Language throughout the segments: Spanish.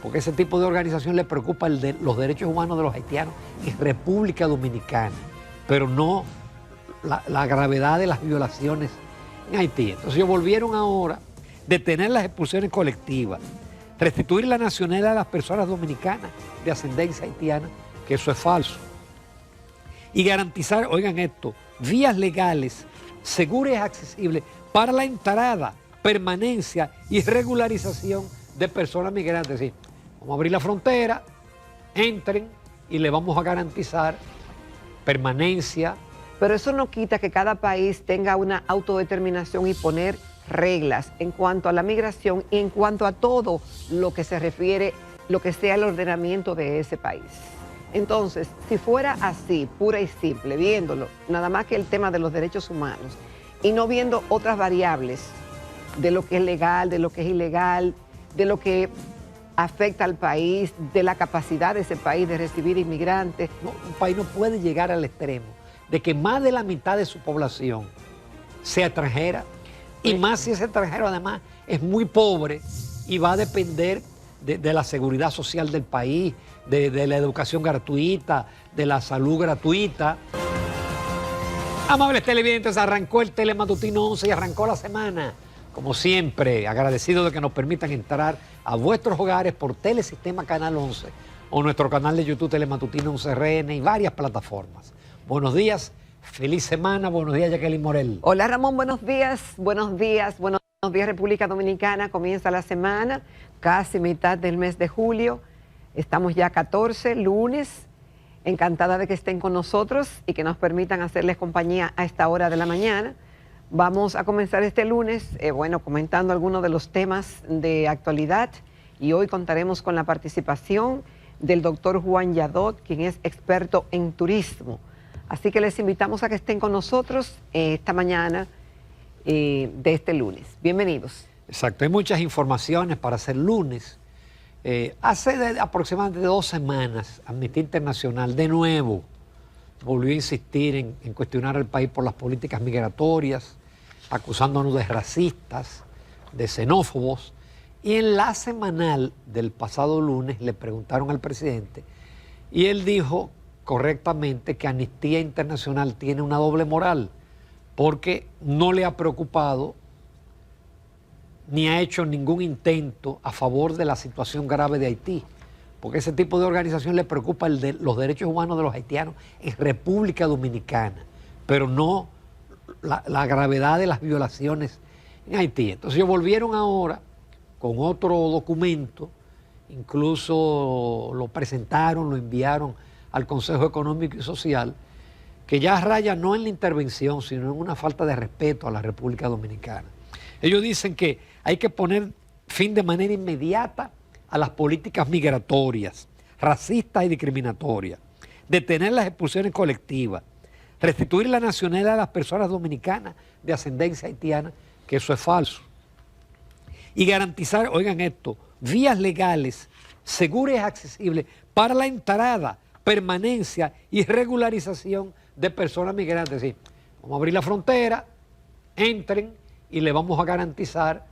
porque ese tipo de organización le preocupa los derechos humanos de los haitianos en República Dominicana, pero no la gravedad de las violaciones en Haití. Entonces ellos volvieron ahora a detener las expulsiones colectivas, restituir la nacionalidad de las personas dominicanas de ascendencia haitiana, que eso es falso, y garantizar, oigan esto, vías legales, seguras y accesibles para la entrada, permanencia y regularización de personas migrantes. Es decir, vamos a abrir la frontera, entren y le vamos a garantizar permanencia. Pero eso no quita que cada país tenga una autodeterminación y poner reglas en cuanto a la migración y en cuanto a todo lo que se refiere, lo que sea el ordenamiento de ese país. Entonces, si fuera así, pura y simple, viéndolo, nada más que el tema de los derechos humanos y no viendo otras variables de lo que es legal, de lo que es ilegal, de lo que afecta al país, de la capacidad de ese país de recibir inmigrantes. No, un país no puede llegar al extremo de que más de la mitad de su población sea extranjera, y más si ese extranjero además es muy pobre y va a depender de la seguridad social del país, de la educación gratuita, de la salud gratuita. Amables televidentes, arrancó el Telematutino 11 y arrancó la semana. Como siempre, agradecido de que nos permitan entrar a vuestros hogares por Telesistema Canal 11 o nuestro canal de YouTube Telematutino 11RN y varias plataformas. Buenos días, feliz semana, buenos días Jacqueline Morel. Hola Ramón, buenos días, buenos días, buenos días República Dominicana. Comienza la semana, casi mitad del mes de julio. Estamos ya 14, lunes. Encantada de que estén con nosotros y que nos permitan hacerles compañía a esta hora de la mañana. Vamos a comenzar este lunes, comentando algunos de los temas de actualidad, y hoy contaremos con la participación del doctor Juan Yadot, quien es experto en turismo. Así que les invitamos a que estén con nosotros esta mañana de este lunes. Bienvenidos. Exacto, hay muchas informaciones para hacer lunes. Hace aproximadamente 2 semanas, Amnistía Internacional de nuevo volvió a insistir en cuestionar al país por las políticas migratorias, acusándonos de racistas, de xenófobos. Y en la semanal del pasado lunes le preguntaron al presidente y él dijo correctamente que Amnistía Internacional tiene una doble moral, porque no le ha preocupado ni ha hecho ningún intento a favor de la situación grave de Haití, porque ese tipo de organización le preocupa los derechos humanos de los haitianos en República Dominicana, pero no la gravedad de las violaciones en Haití. Entonces ellos volvieron ahora con otro documento, incluso lo presentaron, lo enviaron al Consejo Económico y Social, que ya raya no en la intervención, sino en una falta de respeto a la República Dominicana. Ellos dicen que hay que poner fin de manera inmediata a las políticas migratorias, racistas y discriminatorias, detener las expulsiones colectivas, restituir la nacionalidad de las personas dominicanas de ascendencia haitiana, que eso es falso, y garantizar, oigan esto, vías legales, seguras y accesibles para la entrada, permanencia y regularización de personas migrantes. Es decir, vamos a abrir la frontera, entren y le vamos a garantizar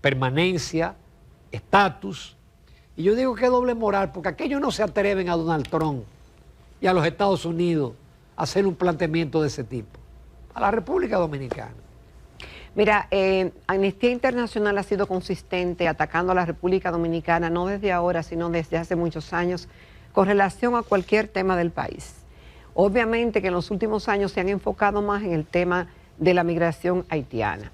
permanencia, estatus. Y yo digo que doble moral, porque aquellos no se atreven a Donald Trump y a los Estados Unidos a hacer un planteamiento de ese tipo. A la República Dominicana. Mira, Amnistía Internacional ha sido consistente atacando a la República Dominicana, no desde ahora, sino desde hace muchos años, con relación a cualquier tema del país. Obviamente que en los últimos años se han enfocado más en el tema de la migración haitiana.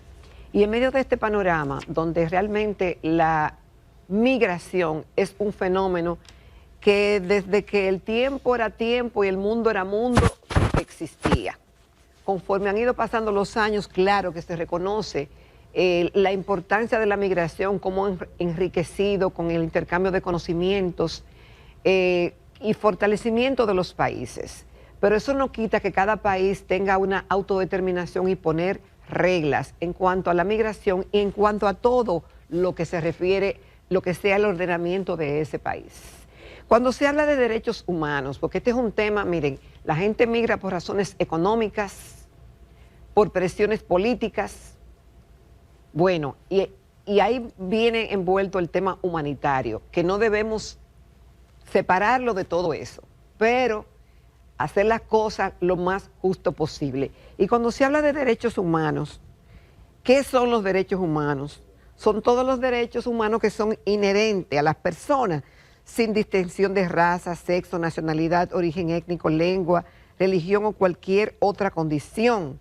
Y en medio de este panorama, donde realmente la migración es un fenómeno que desde que el tiempo era tiempo y el mundo era mundo, existía. Conforme han ido pasando los años, claro que se reconoce la importancia de la migración, cómo ha enriquecido con el intercambio de conocimientos y fortalecimiento de los países. Pero eso no quita que cada país tenga una autodeterminación y poner reglas en cuanto a la migración y en cuanto a todo lo que se refiere, lo que sea el ordenamiento de ese país. Cuando se habla de derechos humanos, porque este es un tema, miren, la gente migra por razones económicas, por presiones políticas, y y ahí viene envuelto el tema humanitario, que no debemos separarlo de todo eso, pero hacer las cosas lo más justo posible. Y cuando se habla de derechos humanos, ¿qué son los derechos humanos? Son todos los derechos humanos que son inherentes a las personas, sin distinción de raza, sexo, nacionalidad, origen étnico, lengua, religión o cualquier otra condición.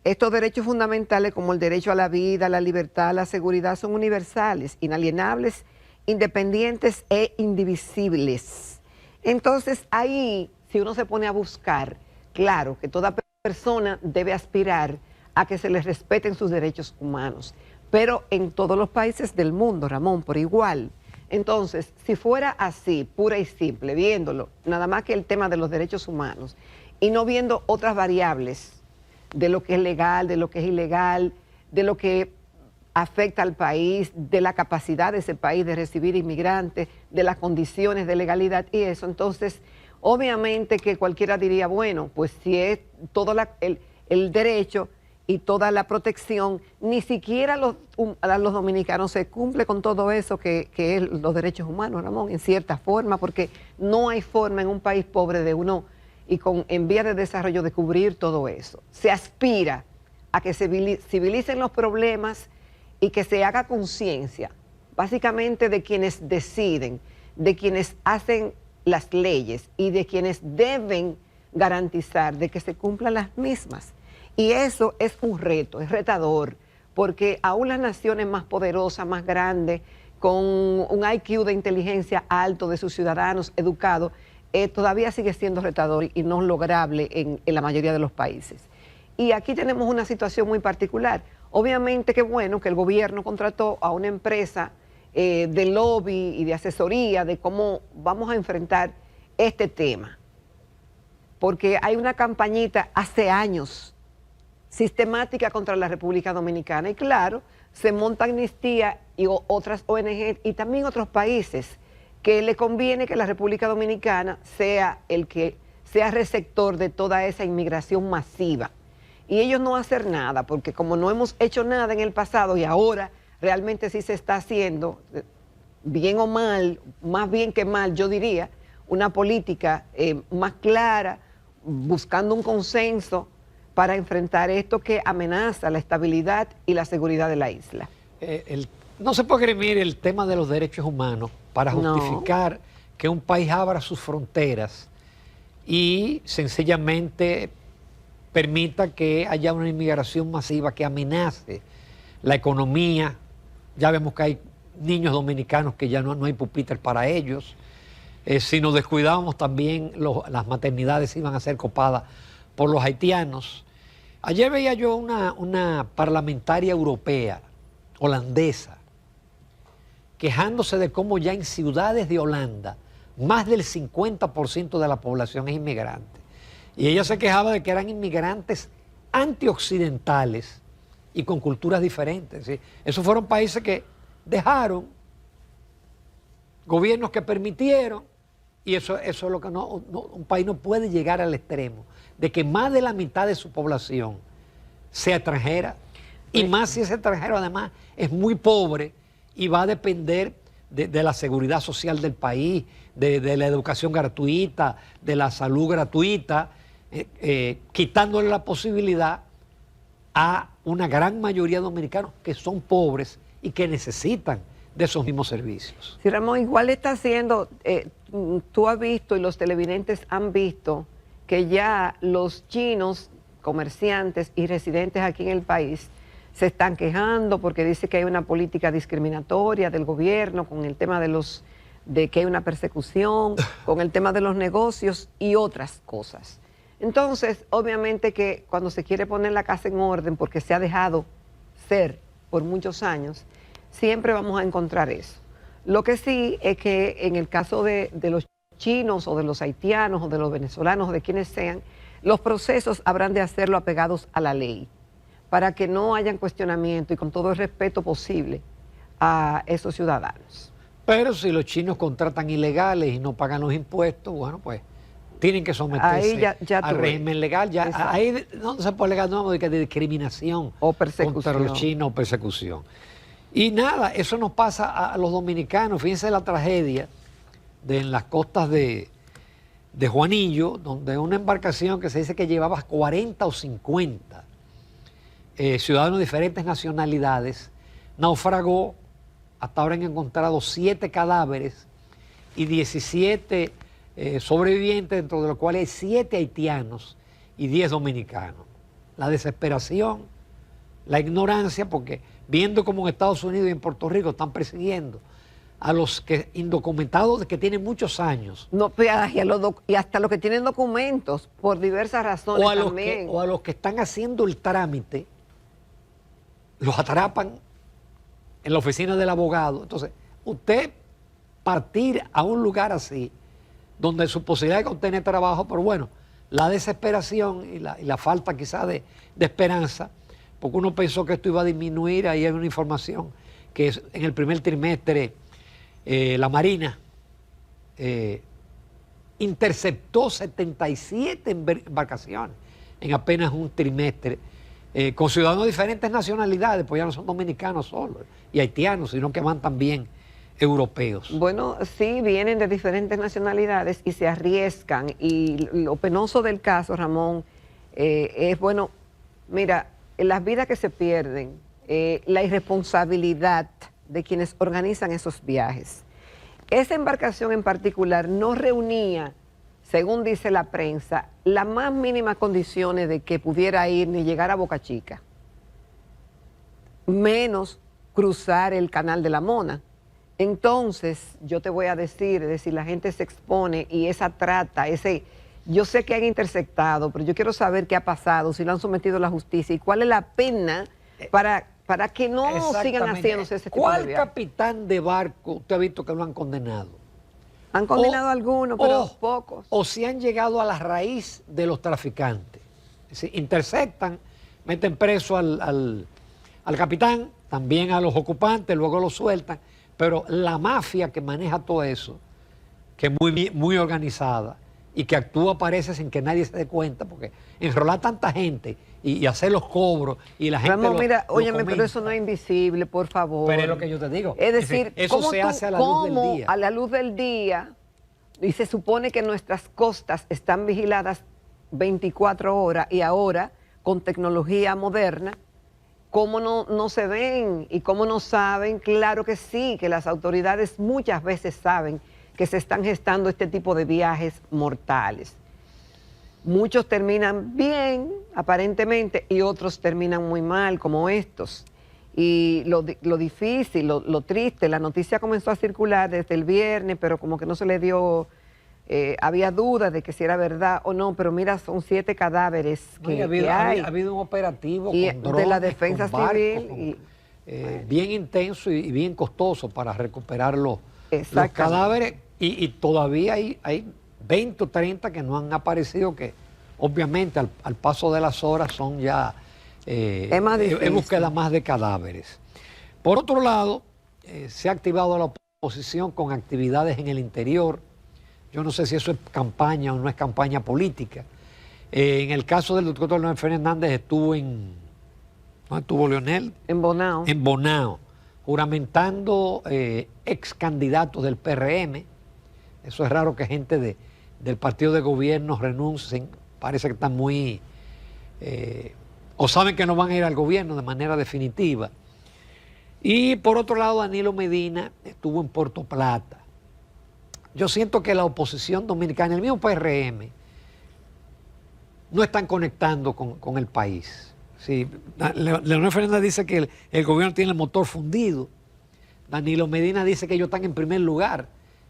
Estos derechos fundamentales, como el derecho a la vida, la libertad, la seguridad, son universales, inalienables, independientes e indivisibles. Entonces ahí, si uno se pone a buscar, claro que toda persona debe aspirar a que se les respeten sus derechos humanos, pero en todos los países del mundo, Ramón, por igual. Entonces, si fuera así, pura y simple, viéndolo, nada más que el tema de los derechos humanos, y no viendo otras variables de lo que es legal, de lo que es ilegal, de lo que afecta al país, de la capacidad de ese país de recibir inmigrantes, de las condiciones de legalidad y eso, entonces, obviamente que cualquiera diría, bueno, pues si es todo el derecho y toda la protección, ni siquiera los dominicanos se cumple con todo eso que es los derechos humanos, Ramón, en cierta forma, porque no hay forma en un país pobre de uno y en vías de desarrollo de cubrir todo eso. Se aspira a que se civilicen los problemas y que se haga conciencia, básicamente de quienes deciden, de quienes hacen las leyes y de quienes deben garantizar de que se cumplan las mismas. Y eso es un reto, es retador, porque aún las naciones más poderosas, más grandes, con un IQ de inteligencia alto de sus ciudadanos educados, todavía sigue siendo retador y no lograble en la mayoría de los países. Y aquí tenemos una situación muy particular. Obviamente que bueno que el gobierno contrató a una empresa de lobby y de asesoría de cómo vamos a enfrentar este tema. Porque hay una campañita hace años sistemática contra la República Dominicana y claro, se monta Amnistía y otras ONG y también otros países que le conviene que la República Dominicana sea el que sea receptor de toda esa inmigración masiva. Y ellos no hacen nada, porque como no hemos hecho nada en el pasado y ahora realmente sí se está haciendo, bien o mal, más bien que mal, yo diría, una política más clara, buscando un consenso para enfrentar esto que amenaza la estabilidad y la seguridad de la isla. No se puede esgrimir el tema de los derechos humanos para justificar que un país abra sus fronteras y sencillamente permita que haya una inmigración masiva que amenace la economía. Ya vemos que hay niños dominicanos que ya no hay pupitres para ellos. Si nos descuidábamos también las maternidades iban a ser copadas por los haitianos. Ayer veía yo una parlamentaria europea, holandesa, quejándose de cómo ya en ciudades de Holanda más del 50% de la población es inmigrante. Y ella se quejaba de que eran inmigrantes antioccidentales y con culturas diferentes. ¿Sí? Esos fueron países que dejaron, gobiernos que permitieron, y eso es lo que un país no puede llegar al extremo de que más de la mitad de su población sea extranjera, y más si ese extranjero además es muy pobre y va a depender de la seguridad social del país, de la educación gratuita, de la salud gratuita, quitándole la posibilidad a una gran mayoría de dominicanos que son pobres y que necesitan de esos mismos servicios. Sí, Ramón, igual está haciendo, tú has visto y los televidentes han visto que ya los chinos, comerciantes y residentes aquí en el país, se están quejando porque dice que hay una política discriminatoria del gobierno con el tema de que hay una persecución, con el tema de los negocios y otras cosas. Entonces, obviamente que cuando se quiere poner la casa en orden, porque se ha dejado ser por muchos años, siempre vamos a encontrar eso. Lo que sí es que en el caso de los chinos o de los haitianos o de los venezolanos o de quienes sean, los procesos habrán de hacerlo apegados a la ley, para que no hayan cuestionamiento y con todo el respeto posible a esos ciudadanos. Pero si los chinos contratan ilegales y no pagan los impuestos, bueno, pues tienen que someterse al régimen legal. Ya, ahí no se puede alegar de discriminación o persecución contra los chinos o persecución. Y nada, eso nos pasa a los dominicanos. Fíjense la tragedia en las costas de Juanillo, donde una embarcación que se dice que llevaba 40 o 50 ciudadanos de diferentes nacionalidades, naufragó. Hasta ahora han encontrado 7 cadáveres y 17 sobrevivientes, dentro de los cuales hay 7 haitianos y 10 dominicanos. La desesperación, la ignorancia, porque viendo como en Estados Unidos y en Puerto Rico están persiguiendo a los que indocumentados que tienen muchos años. No, y hasta los que tienen documentos, por diversas razones también. O a los que están haciendo el trámite, los atrapan en la oficina del abogado. Entonces, usted partir a un lugar así, donde su posibilidad de obtener trabajo, pero bueno, la desesperación y la falta quizás de esperanza, porque uno pensó que esto iba a disminuir. Ahí hay una información que en el primer trimestre la Marina interceptó 77 embarcaciones en apenas un trimestre, con ciudadanos de diferentes nacionalidades, pues ya no son dominicanos solo y haitianos, sino que van también europeos. Bueno, sí, vienen de diferentes nacionalidades y se arriesgan. Y lo penoso del caso, Ramón, es, bueno, mira, las vidas que se pierden, la irresponsabilidad de quienes organizan esos viajes. Esa embarcación en particular no reunía, según dice la prensa, las más mínimas condiciones de que pudiera ir ni llegar a Boca Chica, menos cruzar el Canal de la Mona. Entonces, yo te voy a decir, es decir, la gente se expone y esa trata, yo sé que han interceptado, pero yo quiero saber qué ha pasado, si lo han sometido a la justicia y cuál es la pena para que no sigan haciéndose ese tipo de viajes. ¿Cuál capitán de barco usted ha visto que lo han condenado? Han condenado a algunos, pero pocos. O si han llegado a la raíz de los traficantes. Es decir, interceptan, meten preso al capitán, también a los ocupantes, luego los sueltan. Pero la mafia que maneja todo eso, que es muy organizada y que actúa, parece, sin que nadie se dé cuenta, porque enrolar tanta gente y hacer los cobros y la gente Ramón, mira, óyeme, pero eso no es invisible, por favor. Pero es lo que yo te digo. Es decir, eso se hace a la luz del día. A la luz del día, y se supone que nuestras costas están vigiladas 24 horas y ahora, con tecnología moderna, ¿cómo no se ven y cómo no saben? Claro que sí, que las autoridades muchas veces saben que se están gestando este tipo de viajes mortales. Muchos terminan bien, aparentemente, y otros terminan muy mal, como estos. Y lo difícil, lo triste, la noticia comenzó a circular desde el viernes, pero como que no se le dio, había dudas de que si era verdad o no, pero mira, son 7 cadáveres que hay. Ha habido un operativo y con drones, de la defensa con barcos, civil. Bien intenso y bien costoso para recuperar los Exactamente. cadáveres. Y todavía hay 20 o 30 que no han aparecido, que obviamente al paso de las horas son ya búsqueda más de cadáveres. Por otro lado, se ha activado la oposición con actividades en el interior. Yo no sé si eso es campaña o no es campaña política. En el caso del doctor Leonel Fernández estuvo ¿dónde estuvo Leonel? En Bonao. En Bonao, juramentando ex candidatos del PRM. Eso es raro que gente del partido de gobierno renuncien. Parece que están muy... o saben que no van a ir al gobierno de manera definitiva. Y por otro lado, Danilo Medina estuvo en Puerto Plata. Yo siento que la oposición dominicana, el mismo PRM, no están conectando con el país. Sí, Leonel Fernández dice que el gobierno tiene el motor fundido. Danilo Medina dice que ellos están en primer lugar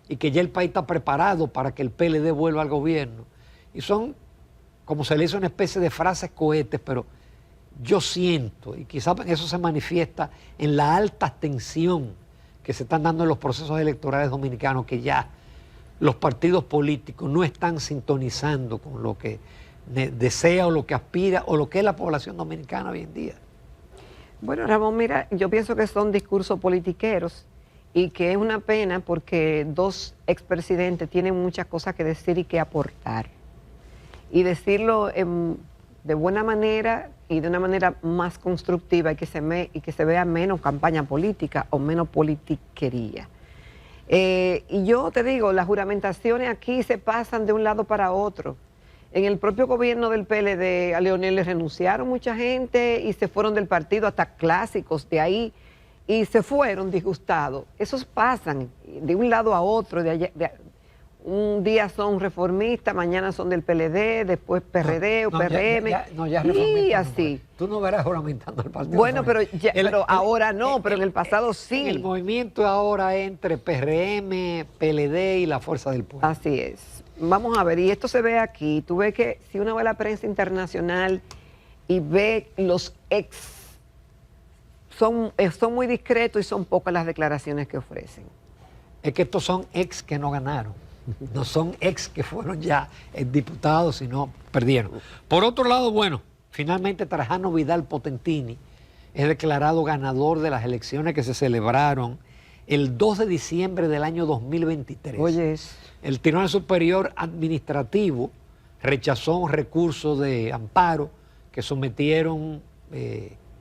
y que ya el país está preparado para que el PLD vuelva al gobierno. Y son, como se le hizo, una especie de frases cohetes, pero yo siento, y quizás eso se manifiesta en la alta tensión que se están dando en los procesos electorales dominicanos, que ya los partidos políticos no están sintonizando con lo que desea o lo que aspira o lo que es la población dominicana hoy en día. Bueno, Ramón, mira, yo pienso que son discursos politiqueros y que es una pena porque 2 expresidentes tienen muchas cosas que decir y que aportar. Y decirlo de buena manera, y de una manera más constructiva y que se vea menos campaña política o menos politiquería. Y yo te digo, las juramentaciones aquí se pasan de un lado para otro. En el propio gobierno del PLD, a Leonel le renunciaron mucha gente y se fueron del partido, hasta clásicos de ahí, y se fueron disgustados. Esos pasan de un lado a otro, un día son reformistas, mañana son del PLD, después PRD o PRM, y así. Tú no verás juramentando al partido. Bueno, pero ahora no, pero en el pasado sí. El movimiento ahora entre PRM, PLD y la Fuerza del Pueblo. Así es. Vamos a ver, y esto se ve aquí. Tú ves que si uno ve la prensa internacional y ve los son muy discretos y son pocas las declaraciones que ofrecen. Es que estos son que no ganaron. No son que fueron ya diputados, sino perdieron. Por otro lado, bueno, finalmente Trajano Vidal Potentini es declarado ganador de las elecciones que se celebraron el 2 de diciembre del año 2023. Oye, el Tribunal Superior Administrativo rechazó un recurso de amparo que sometieron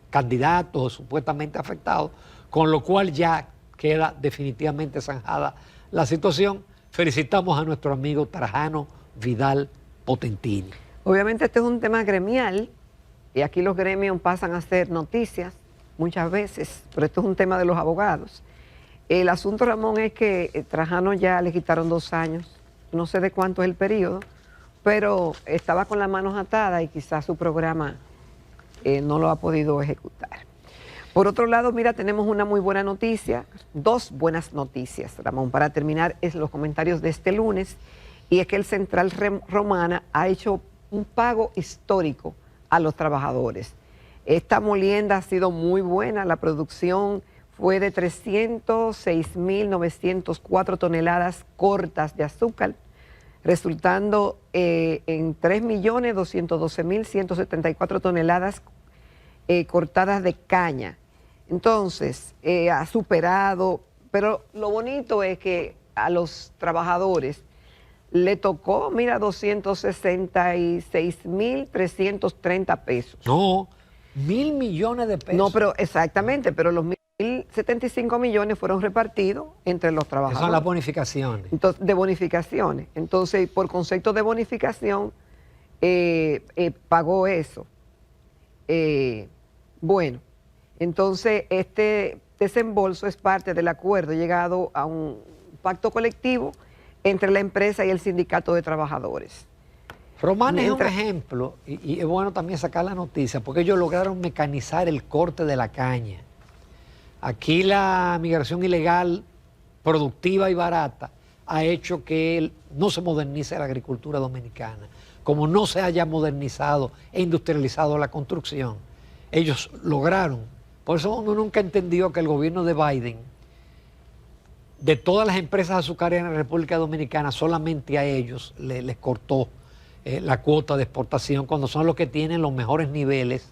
candidatos supuestamente afectados, con lo cual ya queda definitivamente zanjada la situación. Felicitamos a nuestro amigo Trajano Vidal Potentini. Obviamente este es un tema gremial y aquí los gremios pasan a hacer noticias muchas veces, pero esto es un tema de los abogados. El asunto, Ramón, es que Trajano ya le quitaron 2 años, no sé de cuánto es el periodo, pero estaba con las manos atadas y quizás su programa no lo ha podido ejecutar. Por otro lado, mira, tenemos una muy buena noticia, 2 buenas noticias, Ramón. Para terminar, es los comentarios de este lunes, y es que el Central Romana ha hecho un pago histórico a los trabajadores. Esta molienda ha sido muy buena, la producción fue de 306.904 toneladas cortas de azúcar, resultando en 3.212.174 toneladas cortadas de caña. Entonces, ha superado, pero lo bonito es que a los trabajadores le tocó, mira, 266.330 pesos. No, 1.000 millones de pesos. No, pero exactamente, pero los 1.075 millones fueron repartidos entre los trabajadores. Son las bonificaciones. Entonces, de bonificaciones. Entonces, por concepto de bonificación, pagó eso. Bueno, entonces este desembolso es parte del acuerdo llegado a un pacto colectivo entre la empresa y el sindicato de trabajadores. Romana es un ejemplo, y es bueno también sacar la noticia, porque ellos lograron mecanizar el corte de la caña. Aquí la migración ilegal, productiva y barata, ha hecho que no se modernice la agricultura dominicana. Como no se haya modernizado e industrializado la construcción, ellos lograron. Por eso uno nunca entendió que el gobierno de Biden, de todas las empresas azucareras en la República Dominicana, solamente a ellos les cortó la cuota de exportación, cuando son los que tienen los mejores niveles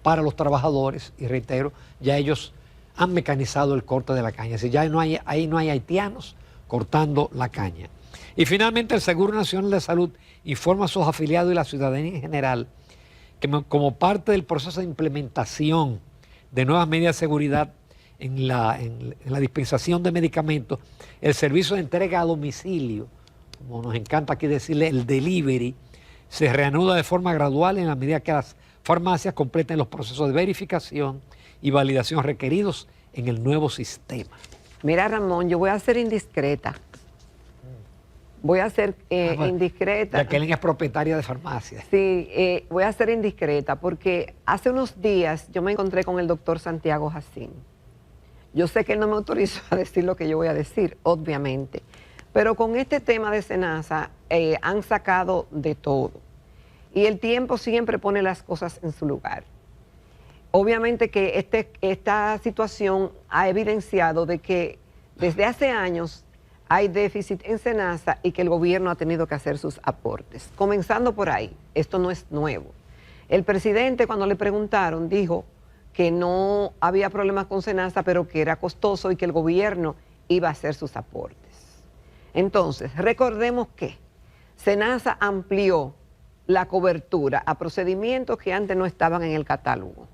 para los trabajadores. Y reitero, ya ellos han mecanizado el corte de la caña. Así ya ahí no hay haitianos cortando la caña. Y finalmente el Seguro Nacional de Salud informa a sus afiliados y la ciudadanía en general que como parte del proceso de implementación de nuevas medidas de seguridad en la dispensación de medicamentos, el servicio de entrega a domicilio, como nos encanta aquí decirle, el delivery, se reanuda de forma gradual en la medida que las farmacias completen los procesos de verificación y validación requeridos en el nuevo sistema. Mira, Ramón, yo voy a ser indiscreta. Voy a ser indiscreta. Jacqueline es propietaria de farmacias. Sí, voy a ser indiscreta porque hace unos días yo me encontré con el doctor Santiago Jacín. Yo sé que él no me autorizó a decir lo que yo voy a decir, obviamente, pero con este tema de SENASA han sacado de todo. Y el tiempo siempre pone las cosas en su lugar. Obviamente que esta situación ha evidenciado de que desde hace años hay déficit en SENASA y que el gobierno ha tenido que hacer sus aportes. Comenzando por ahí, esto no es nuevo. El presidente, cuando le preguntaron, dijo que no había problemas con SENASA, pero que era costoso y que el gobierno iba a hacer sus aportes. Entonces, recordemos que SENASA amplió la cobertura a procedimientos que antes no estaban en el catálogo.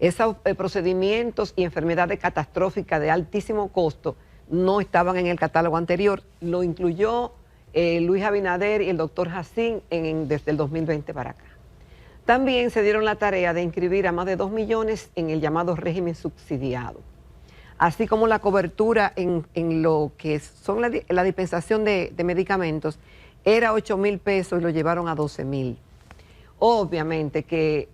Esos procedimientos y enfermedades catastróficas de altísimo costo no estaban en el catálogo anterior, lo incluyó Luis Abinader y el doctor Jacín desde el 2020 para acá. También se dieron la tarea de inscribir a más de 2 millones en el llamado régimen subsidiado, así como la cobertura en lo que son la dispensación de medicamentos, era 8,000 pesos y lo llevaron a 12,000. Obviamente que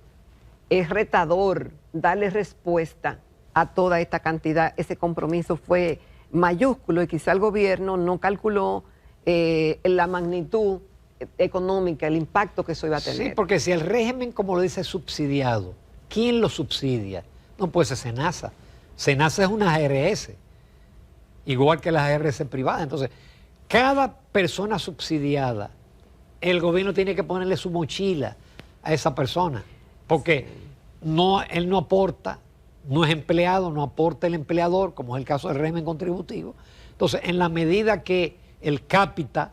es retador darle respuesta a toda esta cantidad, ese compromiso fue mayúsculo y quizá el gobierno no calculó la magnitud económica, el impacto que eso iba a tener. Sí, porque si el régimen, como lo dice, subsidiado, ¿quién lo subsidia? No puede ser SENASA. SENASA es una ARS, igual que las ARS privadas. Entonces, cada persona subsidiada, el gobierno tiene que ponerle su mochila a esa persona, porque él no aporta, no es empleado, no aporta el empleador, como es el caso del régimen contributivo. Entonces, en la medida que el cápita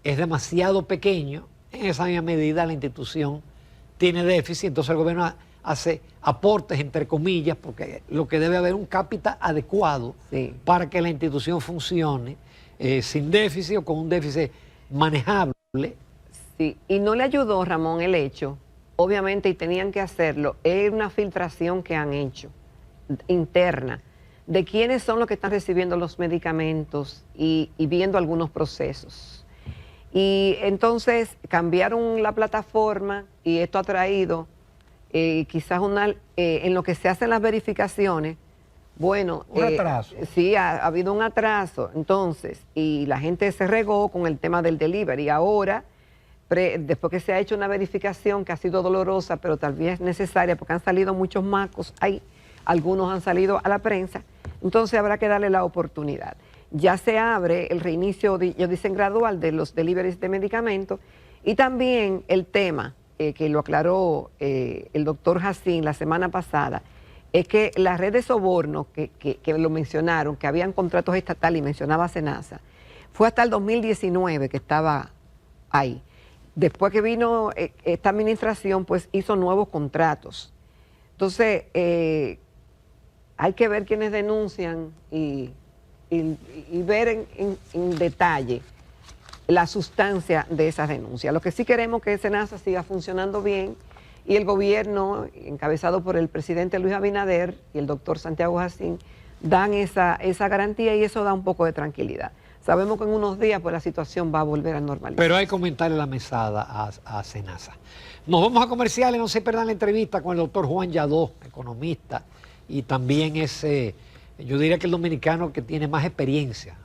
es demasiado pequeño, en esa misma medida la institución tiene déficit, entonces el gobierno hace aportes, entre comillas, porque lo que debe haber un cápita adecuado para que la institución funcione sin déficit o con un déficit manejable. Sí, y no le ayudó, Ramón, el hecho, obviamente, y tenían que hacerlo, es una filtración que han hecho interna de quiénes son los que están recibiendo los medicamentos y viendo algunos procesos. Y entonces cambiaron la plataforma y esto ha traído quizás en lo que se hacen las verificaciones, bueno, un atraso. Sí, ha habido un atraso, entonces, y la gente se regó con el tema del delivery. Ahora, después que se ha hecho una verificación que ha sido dolorosa, pero tal vez necesaria, porque han salido muchos macos, algunos han salido a la prensa, entonces habrá que darle la oportunidad. Ya se abre el reinicio, ellos dicen gradual, de los deliveries de medicamentos, y también el tema que lo aclaró el doctor Jacín la semana pasada, es que la red de sobornos que lo mencionaron, que habían contratos estatales y mencionaba SENASA, fue hasta el 2019 que estaba ahí. Después que vino esta administración, pues hizo nuevos contratos. Entonces, hay que ver quiénes denuncian y ver en detalle la sustancia de esas denuncias. Lo que sí queremos es que SENASA siga funcionando bien y el gobierno, encabezado por el presidente Luis Abinader y el doctor Santiago Jacín, dan esa garantía y eso da un poco de tranquilidad. Sabemos que en unos días pues la situación va a volver a normalizar. Pero hay que aumentarle la mesada a SENASA. Nos vamos a comerciales, no se pierdan la entrevista con el doctor Juan Yadó, economista, y también es, yo diría que el dominicano que tiene más experiencia,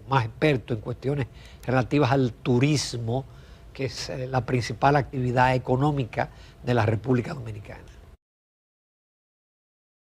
más experto en cuestiones relativas al turismo, que es la principal actividad económica de la República Dominicana.